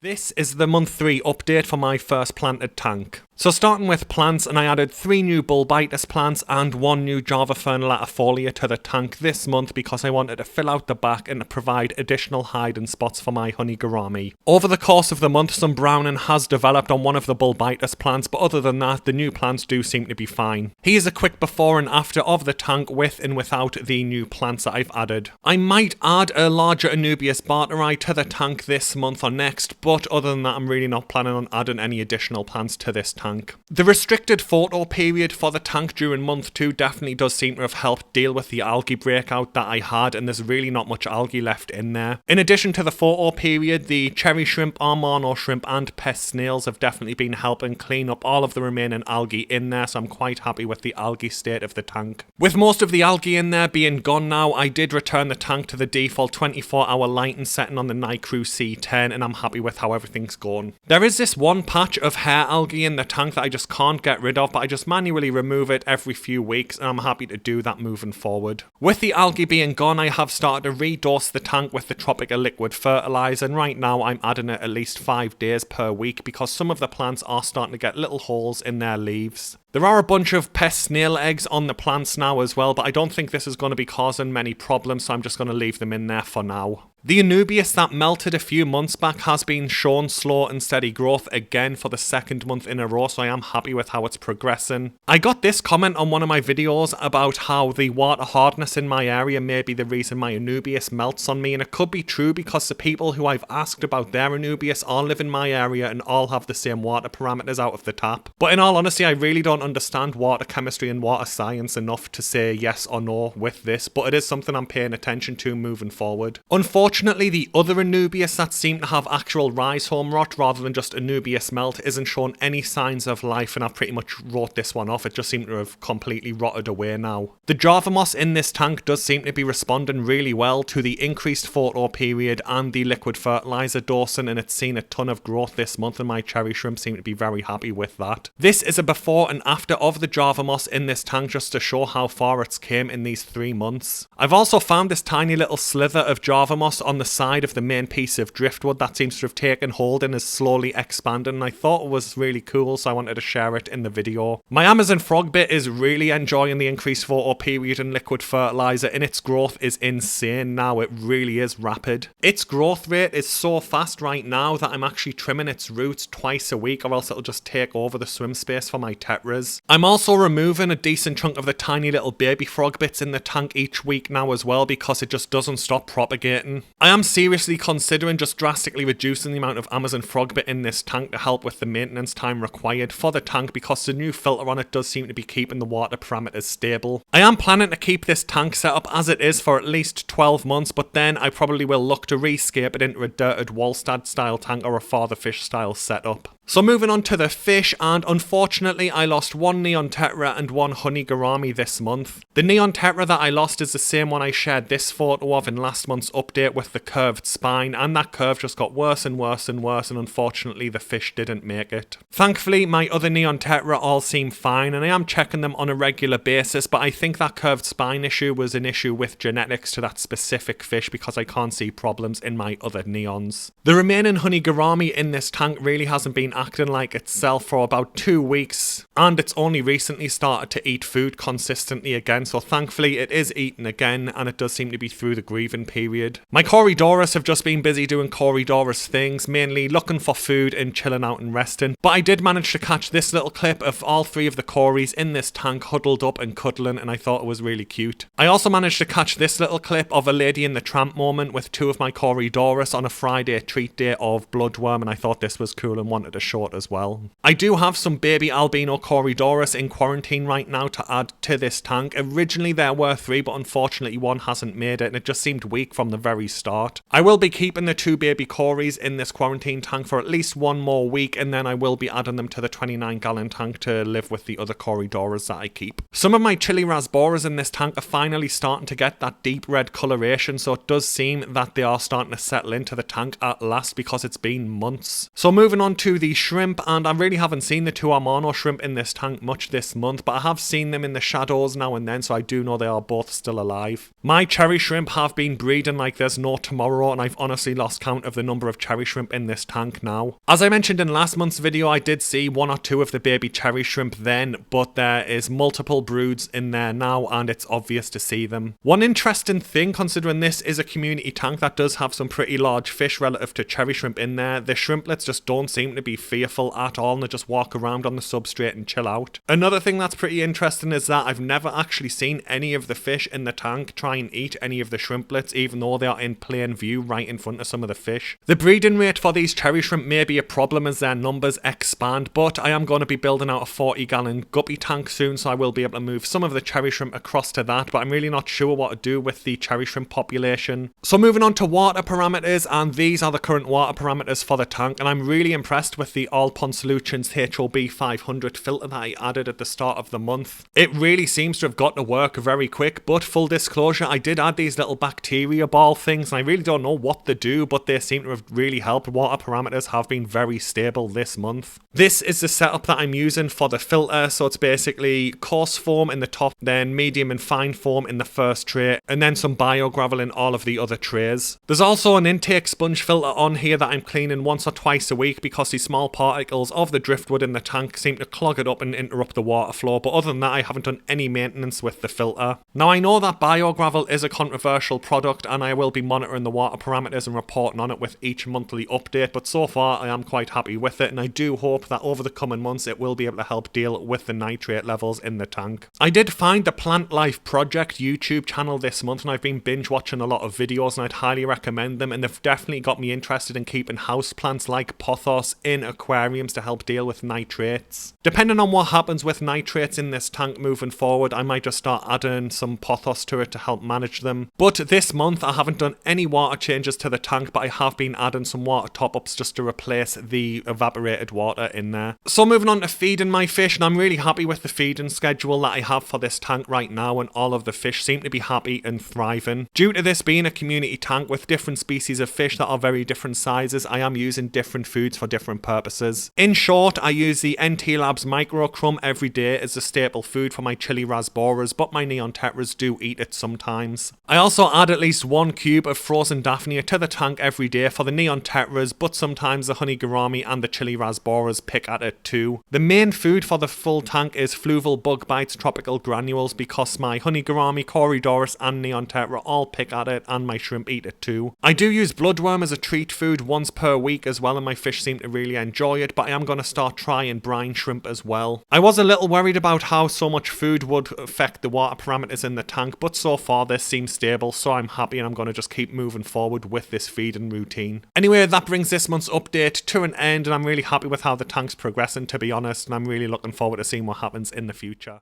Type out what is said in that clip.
This is the month 3 update for my first planted tank. So starting with plants, and I added 3 new bulbitus plants and 1 new Java Fern latifolia to the tank this month because I wanted to fill out the back and to provide additional hiding spots for my honey Gourami. Over the course of the month, some browning has developed on one of the bulbitus plants, but other than that, the new plants do seem to be fine. Here's a quick before and after of the tank with and without the new plants that I've added. I might add a larger Anubias barteri to the tank this month or next, but other than that, I'm really not planning on adding any additional plants to this tank. The restricted photo period for the tank during month 2 definitely does seem to have helped deal with the algae breakout that I had, and there's really not much algae left in there. In addition to the photo period, the cherry shrimp, Amano shrimp and pest snails have definitely been helping clean up all of the remaining algae in there, so I'm quite happy with the algae state of the tank. With most of the algae in there being gone now, I did return the tank to the default 24-hour lighting setting on the Nicrew C10, and I'm happy with how everything's going. There is this one patch of hair algae in the tank that I just can't get rid of, but I just manually remove it every few weeks, and I'm happy to do that moving forward. With the algae being gone, I have started to re-dose the tank with the Tropica liquid fertilizer, and right now I'm adding it at least 5 days per week because some of the plants are starting to get little holes in their leaves. There are a bunch of pest snail eggs on the plants now as well, but I don't think this is going to be causing many problems, so I'm just going to leave them in there for now. The Anubias that melted a few months back has been shown slow and steady growth again for the 2nd month in a row, so I am happy with how it's progressing. I got this comment on one of my videos about how the water hardness in my area may be the reason my Anubias melts on me, and it could be true because the people who I've asked about their Anubias all live in my area and all have the same water parameters out of the tap. But in all honesty, I really don't understand water chemistry and water science enough to say yes or no with this, but it is something I'm paying attention to moving forward. Unfortunately, the other Anubias that seem to have actual rhizome rot rather than just Anubias melt isn't showing any signs of life, and I've pretty much wrote this one off. It just seemed to have completely rotted away now. The Java moss in this tank does seem to be responding really well to the increased photo period and the liquid fertilizer dosing, and it's seen a ton of growth this month, and my cherry shrimp seem to be very happy with that. This is a before and after of the Java moss in this tank just to show how far it's came in these 3 months. I've also found this tiny little slither of Java moss on the side of the main piece of driftwood that seems to have taken hold and is slowly expanding, and I thought it was really cool, so I wanted to share it in the video. My Amazon frog bit is really enjoying the increased photo period and liquid fertilizer, and its growth is insane now. It really is rapid. Its growth rate is so fast right now that I'm actually trimming its roots twice a week, or else it'll just take over the swim space for my tetras. I'm also removing a decent chunk of the tiny little baby frog bits in the tank each week now as well because it just doesn't stop propagating. I am seriously considering just drastically reducing the amount of Amazon frog bit in this tank to help with the maintenance time required for the tank because the new filter on it does seem to be keeping the water parameters stable. I am planning to keep this tank set up as it is for at least 12 months, but then I probably will look to rescape it into a dirted Wallstad style tank or a father fish style setup. So moving on to the fish, and unfortunately I lost 1 neon tetra and 1 honey Gourami this month. The neon tetra that I lost is the same one I shared this photo of in last month's update with the curved spine, and that curve just got worse and worse and worse, and unfortunately the fish didn't make it. Thankfully my other neon tetra all seem fine, and I am checking them on a regular basis, but I think that curved spine issue was an issue with genetics to that specific fish because I can't see problems in my other neons. The remaining honey Gourami in this tank really hasn't been acting like itself for about 2 weeks, and it's only recently started to eat food consistently again, so thankfully it is eating again, and it does seem to be through the grieving period. My Corydoras have just been busy doing Corydoras things, mainly looking for food and chilling out and resting, but I did manage to catch this little clip of all 3 of the Corys in this tank huddled up and cuddling, and I thought it was really cute. I also managed to catch this little clip of a Lady in the Tramp moment with 2 of my Corydoras on a Friday treat day of bloodworm, and I thought this was cool and wanted to show it as well. I do have some baby albino Corydoras in quarantine right now to add to this tank. Originally there were 3, but unfortunately 1 hasn't made it, and it just seemed weak from the very start. I will be keeping the 2 baby Corys in this quarantine tank for at least 1 more week, and then I will be adding them to the 29-gallon tank to live with the other Corydoras that I keep. Some of my chili rasboras in this tank are finally starting to get that deep red coloration, so it does seem that they are starting to settle into the tank at last because it's been months. So moving on to the shrimp, and I really haven't seen the 2 Amano shrimp in this tank much this month, but I have seen them in the shadows now and then, so I do know they are both still alive. My cherry shrimp have been breeding like there's no tomorrow, and I've honestly lost count of the number of cherry shrimp in this tank now. As I mentioned in last month's video, I did see 1 or 2 of the baby cherry shrimp then, but there is multiple broods in there now, and it's obvious to see them. One interesting thing, considering this is a community tank that does have some pretty large fish relative to cherry shrimp in there, the shrimplets just don't seem to be fearful at all, and they just walk around on the substrate and chill out. Another thing that's pretty interesting is that I've never actually seen any of the fish in the tank try and eat any of the shrimplets, even though they are in plain view right in front of some of the fish. The breeding rate for these cherry shrimp may be a problem as their numbers expand, but I am going to be building out a 40-gallon guppy tank soon, so I will be able to move some of the cherry shrimp across to that, but I'm really not sure what to do with the cherry shrimp population. So moving on to water parameters, and these are the current water parameters for the tank, and I'm really impressed with the All Pond Solutions HOB 500 filter that I added at the start of the month. It really seems to have got to work very quick, but full disclosure, I did add these little bacteria ball things, and I really don't know what they do, but they seem to have really helped. Water parameters have been very stable this month. This is the setup that I'm using for the filter, so it's basically coarse foam in the top, then medium and fine foam in the first tray, and then some biogravel in all of the other trays. There's also an intake sponge filter on here that I'm cleaning once or twice a week because the small particles of the driftwood in the tank seem to clog it up and interrupt the water flow, but other than that I haven't done any maintenance with the filter. Now I know that biogravel is a controversial product and I will be monitoring the water parameters and reporting on it with each monthly update, but so far I am quite happy with it, and I do hope that over the coming months it will be able to help deal with the nitrate levels in the tank. I did find the Plant Life Project YouTube channel this month, and I've been binge watching a lot of videos, and I'd highly recommend them, and they've definitely got me interested in keeping house plants like pothos in aquariums to help deal with nitrates. Depending on what happens with nitrates in this tank moving forward, I might just start adding some pothos to it to help manage them. But this month I haven't done any water changes to the tank, but I have been adding some water top-ups just to replace the evaporated water in there. So moving on to feeding my fish, and I'm really happy with the feeding schedule that I have for this tank right now, and all of the fish seem to be happy and thriving. Due to this being a community tank with different species of fish that are very different sizes, I am using different foods for different purposes. In short, I use the NT Labs micro crumb every day as a staple food for my chili rasboras, but my neon tetras do eat it sometimes. I also add at least 1 cube of frozen daphnia to the tank every day for the neon tetras, but sometimes the honey gourami and the chili rasboras pick at it too. The main food for the full tank is fluval bug bites tropical granules because my honey gourami, corydoras and neon tetra all pick at it, and my shrimp eat it too. I do use bloodworm as a treat food once per week as well, and my fish seem to really enjoy it, but I am going to start trying brine shrimp as well. I was a little worried about how so much food would affect the water parameters in the tank, but so far this seems stable, so I'm happy, and I'm going to just keep moving forward with this feeding routine. Anyway, that brings this month's update to an end, and I'm really happy with how the tank's progressing, to be honest, and I'm really looking forward to seeing what happens in the future.